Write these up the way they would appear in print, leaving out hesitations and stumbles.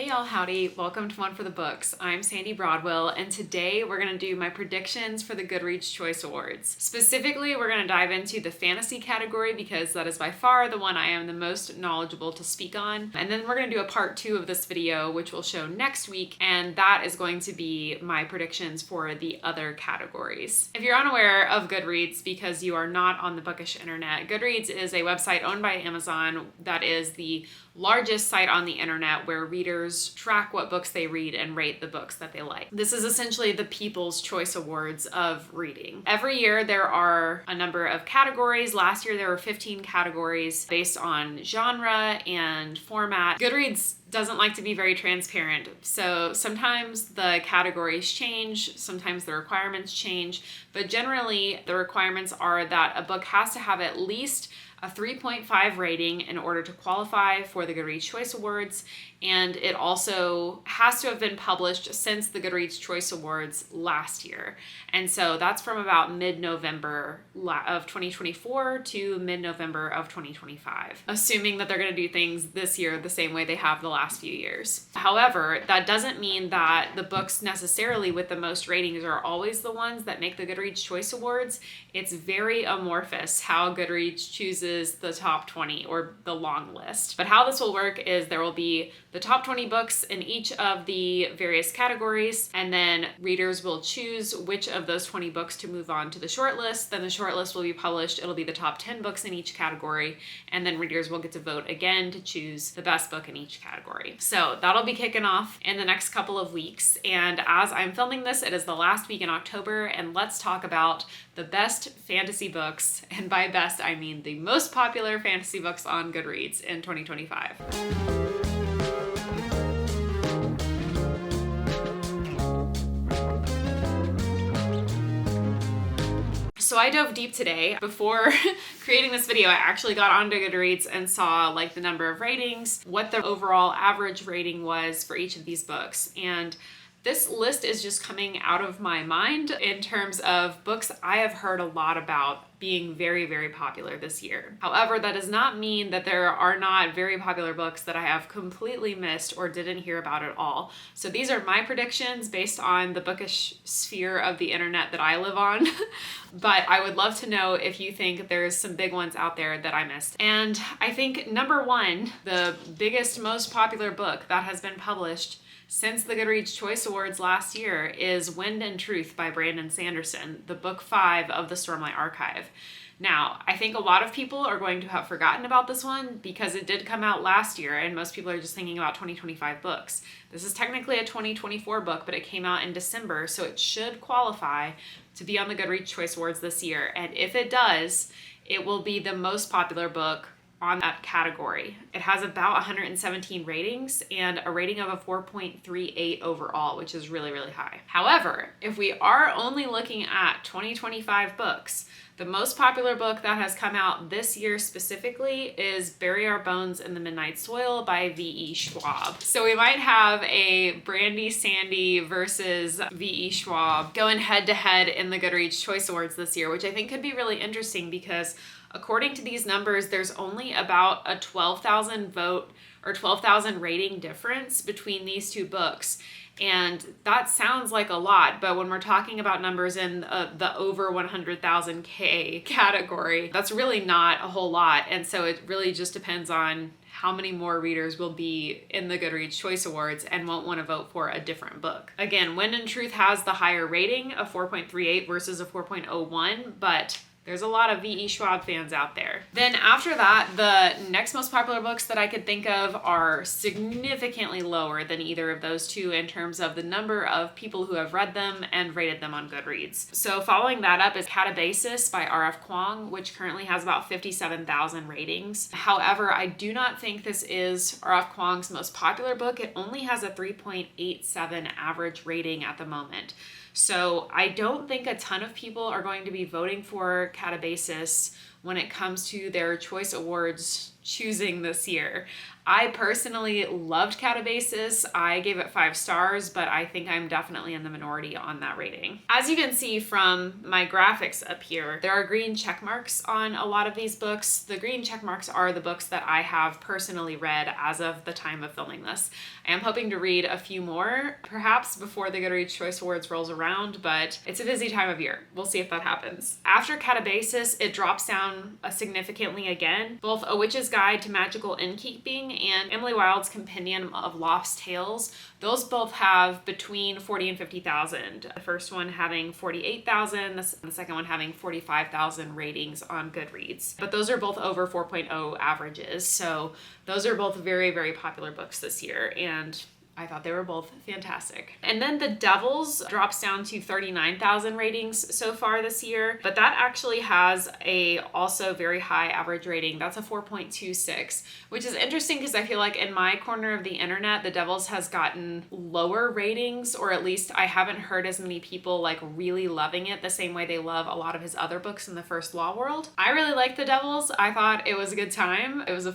Hey y'all, howdy. Welcome to One for the Books. I'm Sandy Broadwell, and today we're going to do my predictions for the Goodreads Choice Awards. Specifically, we're going to dive into the fantasy category because that is by far the one I am the most knowledgeable to speak on. And then we're going to do a part 2 of this video, which we'll show next week, and that is going to be my predictions for the other categories. If you're unaware of Goodreads because you are not on the bookish internet, Goodreads is a website owned by Amazon that is the largest site on the internet where readers track what books they read and rate the books that they like. This is essentially the People's Choice Awards of reading. Every year there are a number of categories. Last year there were 15 categories based on genre and format. Goodreads doesn't like to be very transparent. So sometimes the categories change, sometimes the requirements change, but generally the requirements are that a book has to have at least a 3.5 rating in order to qualify for the Goodreads Choice Awards, and it also has to have been published since the Goodreads Choice Awards last year. And so that's from about mid-November of 2024 to mid-November of 2025, assuming that they're going to do things this year the same way they have the last few years. However, that doesn't mean that the books necessarily with the most ratings are always the ones that make the Goodreads Choice Awards. It's very amorphous how Goodreads chooses the top 20 or the long list. But how this will work is there will be the top 20 books in each of the various categories, and then readers will choose which of those 20 books to move on to the short list. Then the short list will be published. It'll be the top 10 books in each category, and then readers will get to vote again to choose the best book in each category. So that'll be kicking off in the next couple of weeks. And as I'm filming this, it is the last week in October, and let's talk about the best fantasy books, and by best I mean the most popular fantasy books on Goodreads in 2025. So I dove deep today. Before creating this video, I actually got onto Goodreads and saw like the number of ratings, what the overall average rating was for each of these books. And this list is just coming out of my mind in terms of books I have heard a lot about being very, very popular this year. However, that does not mean that there are not very popular books that I have completely missed or didn't hear about at all. So these are my predictions based on the bookish sphere of the internet that I live on. But I would love to know if you think there's some big ones out there that I missed. And I think number one, the biggest, most popular book that has been published since the Goodreads Choice Awards last year is Wind and Truth by Brandon Sanderson, the book 5 of the Stormlight Archive. Now, I think a lot of people are going to have forgotten about this one because it did come out last year and most people are just thinking about 2025 books. This is technically a 2024 book, but it came out in December, so it should qualify to be on the Goodreads Choice Awards this year. And if it does, it will be the most popular book on that category. It has about 117 ratings and a rating of a 4.38 overall, which is really, really high. However, if we are only looking at 2025 books, the most popular book that has come out this year specifically is Bury Our Bones in the Midnight Soil by V.E. Schwab. So we might have a Brandy Sandy versus V.E. Schwab going head to head in the Goodreads Choice Awards this year, which I think could be really interesting because according to these numbers, there's only about a 12,000 vote or 12,000 rating difference between these two books. And that sounds like a lot, but when we're talking about numbers in the over 100,000 K category, that's really not a whole lot. And so it really just depends on how many more readers will be in the Goodreads Choice Awards and won't want to vote for a different book. Again, Wind and Truth has the higher rating, a 4.38 versus a 4.01, but there's a lot of V.E. Schwab fans out there. Then after that, the next most popular books that I could think of are significantly lower than either of those two in terms of the number of people who have read them and rated them on Goodreads. So following that up is Catabasis by R.F. Kuang, which currently has about 57,000 ratings. However, I do not think this is R.F. Kuang's most popular book. It only has a 3.87 average rating at the moment. So I don't think a ton of people are going to be voting for Catabasis when it comes to their Choice Awards choosing this year. I personally loved Catabasis. I gave it 5 stars, but I think I'm definitely in the minority on that rating. As you can see from my graphics up here, there are green check marks on a lot of these books. The green check marks are the books that I have personally read as of the time of filming this. I am hoping to read a few more, perhaps before the Goodreads Choice Awards rolls around, but it's a busy time of year. We'll see if that happens. After Catabasis, it drops down significantly again. Both A Witch's Guide to Magical Innkeeping and Emily Wilde's Compendium of Lost Tales, those both have between 40 and 50,000. The first one having 48,000, the second one having 45,000 ratings on Goodreads. But those are both over 4.0 averages, so those are both very, very popular books this year, and I thought they were both fantastic. And then The Devils drops down to 39,000 ratings so far this year, but that actually has a also very high average rating. That's a 4.26, which is interesting because I feel like in my corner of the internet, The Devils has gotten lower ratings, or at least I haven't heard as many people like really loving it the same way they love a lot of his other books in the First Law world. I really liked The Devils. I thought it was a good time. It was a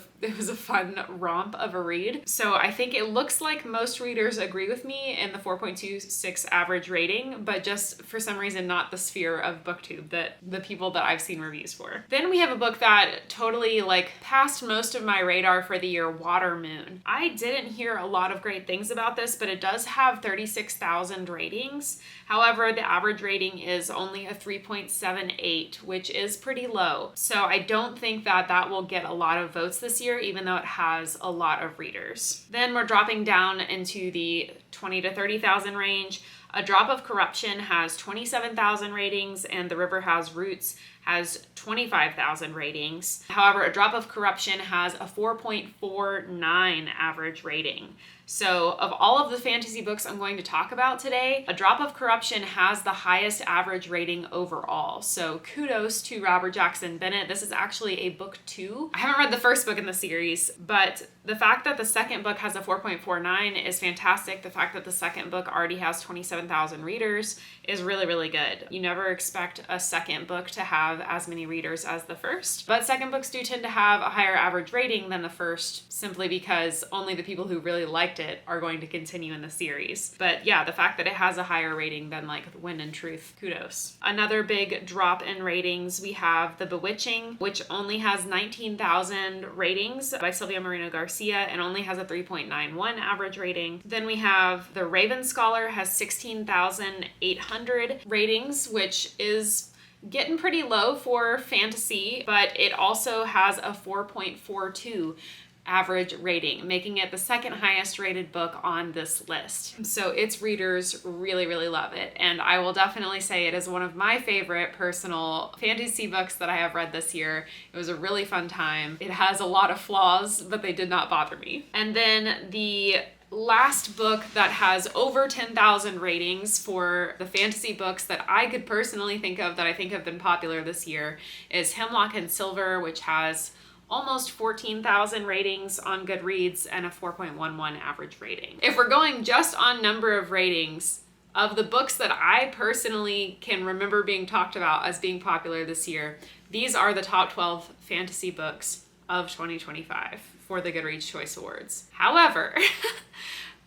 fun romp of a read. So I think it looks like most readers agree with me in the 4.26 average rating, but just for some reason not the sphere of BookTube that the people that I've seen reviews for. Then we have a book that totally like passed most of my radar for the year, Water Moon. I didn't hear a lot of great things about this, but it does have 36,000 ratings. However, the average rating is only a 3.78, which is pretty low. So I don't think that that will get a lot of votes this year, even though it has a lot of readers. Then we're dropping down into the 20 to 30,000 range. A Drop of Corruption has 27,000 ratings, and The River Has Roots has 25,000 ratings. However, A Drop of Corruption has a 4.49 average rating. So of all of the fantasy books I'm going to talk about today, A Drop of Corruption has the highest average rating overall. So kudos to Robert Jackson Bennett. This is actually a book 2. I haven't read the first book in the series, but the fact that the second book has a 4.49 is fantastic. The fact that the second book already has 27,000 readers is really, really good. You never expect a second book to have as many readers as the first, but second books do tend to have a higher average rating than the first, simply because only the people who really liked it are going to continue in the series. But yeah, the fact that it has a higher rating than like Wind and Truth, kudos. Another big drop in ratings, we have The Bewitching, which only has 19,000 ratings by Sylvia Moreno Garcia and only has a 3.91 average rating. Then we have The Raven Scholar, has 16,800 ratings, which is getting pretty low for fantasy, but it also has a 4.42 average rating, making it the second highest rated book on this list. So its readers really, really love it. And I will definitely say it is one of my favorite personal fantasy books that I have read this year. It was a really fun time. It has a lot of flaws, but they did not bother me. And then the last book that has over 10,000 ratings for the fantasy books that I could personally think of that I think have been popular this year is Hemlock and Silver, which has almost 14,000 ratings on Goodreads and a 4.11 average rating. If we're going just on number of ratings, of the books that I personally can remember being talked about as being popular this year, these are the top 12 fantasy books of 2025 for the Goodreads Choice Awards. However,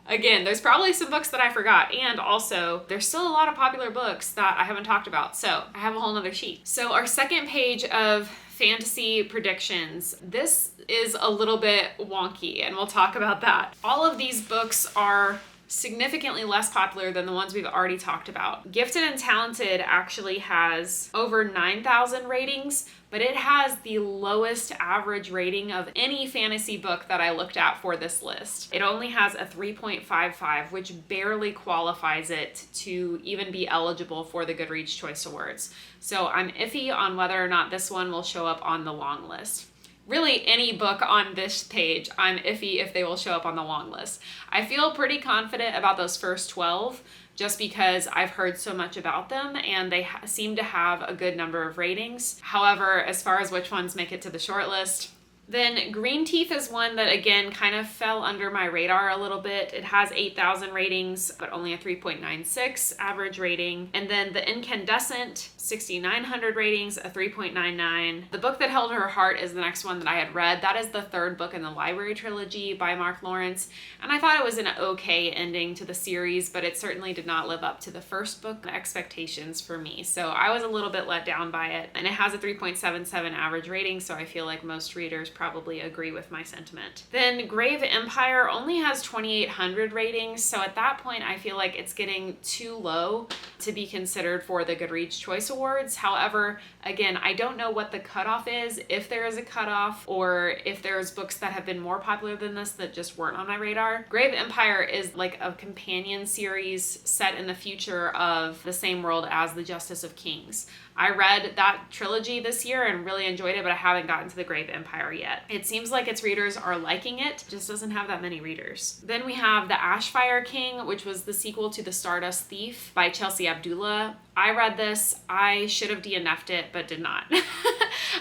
again, there's probably some books that I forgot, and also there's still a lot of popular books that I haven't talked about, so I have a whole nother sheet. So our second page of fantasy predictions, this is a little bit wonky, and we'll talk about that. All of these books are significantly less popular than the ones we've already talked about. Gifted and Talented actually has over 9,000 ratings, but it has the lowest average rating of any fantasy book that I looked at for this list. It only has a 3.55, which barely qualifies it to even be eligible for the Goodreads Choice Awards. So I'm iffy on whether or not this one will show up on the long list. Really, any book on this page, I'm iffy if they will show up on the long list. I feel pretty confident about those first 12 just because I've heard so much about them and they seem to have a good number of ratings. However, as far as which ones make it to the short list, Then Green Teeth is one that, again, kind of fell under my radar a little bit. It has 8,000 ratings, but only a 3.96 average rating. And then The Incandescent, 6,900 ratings, a 3.99. The Book That Held Her Heart is the next one that I had read. That is the third book in the Library trilogy by Mark Lawrence. And I thought it was an okay ending to the series, but it certainly did not live up to the first book expectations for me. So I was a little bit let down by it. And it has a 3.77 average rating, so I feel like most readers probably agree with my sentiment. Then Grave Empire only has 2,800 ratings, so at that point I feel like it's getting too low to be considered for the Goodreads Choice Awards. However, again, I don't know what the cutoff is, if there is a cutoff, or if there's books that have been more popular than this that just weren't on my radar. Grave Empire is like a companion series set in the future of the same world as The Justice of Kings. I read that trilogy this year and really enjoyed it, but I haven't gotten to the Grave Empire yet. It seems like its readers are liking it, just doesn't have that many readers. Then we have The Ashfire King, which was the sequel to The Stardust Thief by Chelsea Abdullah. I read this. I should have DNF'd it, but did not.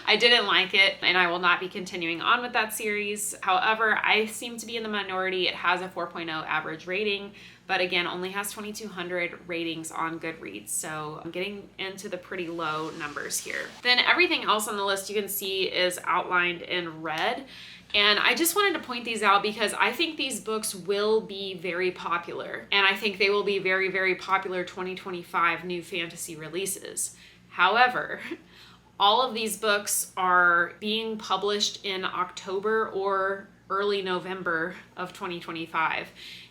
I didn't like it, and I will not be continuing on with that series. However, I seem to be in the minority. It has a 4.0 average rating, but again, only has 2,200 ratings on Goodreads, so I'm getting into the pretty low numbers here. Then everything else on the list you can see is outlined in red. And I just wanted to point these out because I think these books will be very popular. And I think they will be very, very popular 2025 new fantasy releases. However, all of these books are being published in October or early November of 2025.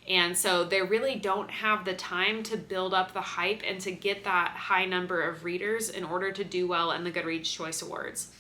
And so they really don't have the time to build up the hype and to get that high number of readers in order to do well in the Goodreads Choice Awards.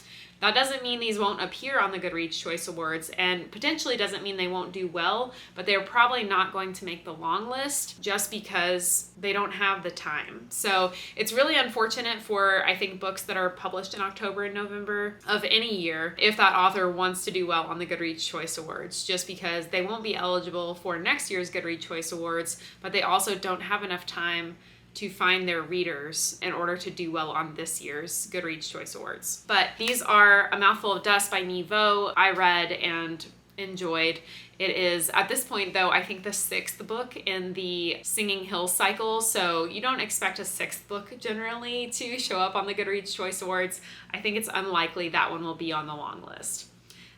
That doesn't mean these won't appear on the Goodreads Choice Awards, and potentially doesn't mean they won't do well, but they're probably not going to make the long list just because they don't have the time. So it's really unfortunate for, I think, books that are published in October and November of any year if that author wants to do well on the Goodreads Choice Awards, just because they won't be eligible for next year's Goodreads Choice Awards, but they also don't have enough time to find their readers in order to do well on this year's Goodreads Choice Awards. But these are A Mouthful of Dust by Nevo. I read and enjoyed. It is, at this point though, I think the 6th book in the Singing Hills cycle, so you don't expect a 6th book generally to show up on the Goodreads Choice Awards. I think it's unlikely that one will be on the long list.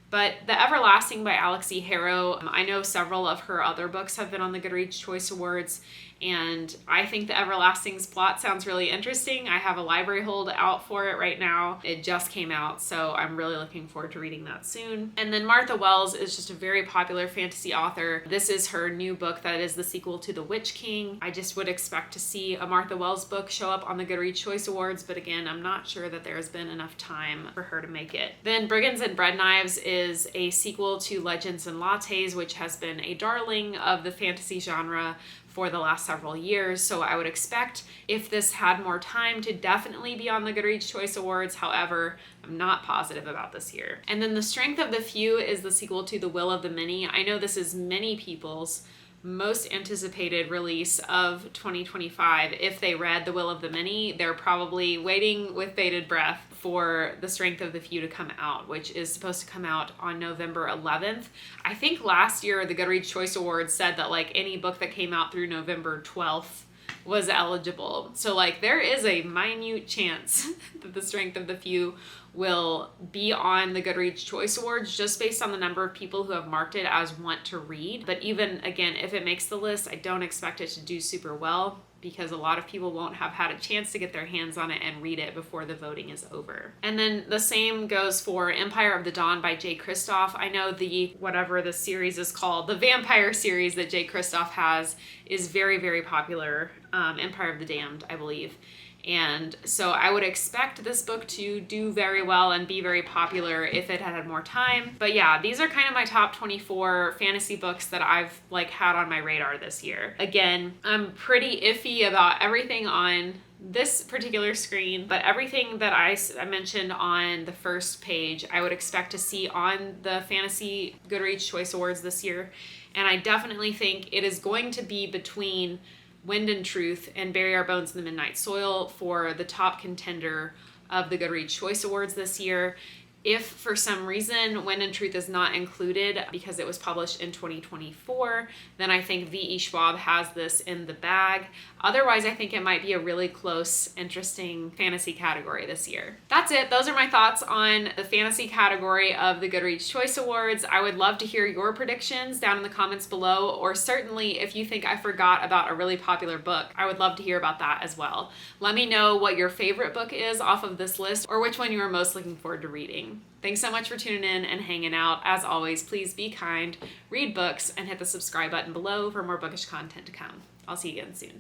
But The Everlasting by Alexi Harrow, I know several of her other books have been on the Goodreads Choice Awards, and I think The Everlasting's plot sounds really interesting. I have a library hold out for it right now. It just came out, so I'm really looking forward to reading that soon. And then Martha Wells is just a very popular fantasy author. This is her new book that is the sequel to The Witch King. I just would expect to see a Martha Wells book show up on the Goodreads Choice Awards, but again, I'm not sure that there has been enough time for her to make it. Then Brigands and Bread Knives is a sequel to Legends and Lattes, which has been a darling of the fantasy genre for the last several years, so I would expect if this had more time to definitely be on the Goodreads Choice Awards. However, I'm not positive about this year. And then The Strength of the Few is the sequel to The Will of the Many. I know this is many people's most anticipated release of 2025. If they read The Will of the Many, they're probably waiting with bated breath for The Strength of the Few to come out, which is supposed to come out on November 11th. I think last year the Goodreads Choice Awards said that like any book that came out through November 12th was eligible. So like there is a minute chance that The Strength of the Few will be on the Goodreads Choice Awards just based on the number of people who have marked it as want to read. But even again, if it makes the list, I don't expect it to do super well because a lot of people won't have had a chance to get their hands on it and read it before the voting is over. And then the same goes for Empire of the Dawn by Jay Kristoff. I know the, whatever the series is called, the vampire series that Jay Kristoff has is very, very popular. Empire of the Damned, I believe. And so I would expect this book to do very well and be very popular if it had more time. But yeah, these are kind of my top 24 fantasy books that I've like had on my radar this year. Again, I'm pretty iffy about everything on this particular screen, but everything that I mentioned on the first page, I would expect to see on the Fantasy Goodreads Choice Awards this year. And I definitely think it is going to be between Wind and Truth and Bury Our Bones in the Midnight Soil for the top contender of the Goodreads Choice Awards this year. If for some reason Wind and Truth is not included because it was published in 2024, then I think V.E. Schwab has this in the bag. Otherwise, I think it might be a really close, interesting fantasy category this year. That's it. Those are my thoughts on the fantasy category of the Goodreads Choice Awards. I would love to hear your predictions down in the comments below, or certainly if you think I forgot about a really popular book, I would love to hear about that as well. Let me know what your favorite book is off of this list, or which one you are most looking forward to reading. Thanks so much for tuning in and hanging out. As always, please be kind, read books, and hit the subscribe button below for more bookish content to come. I'll see you again soon.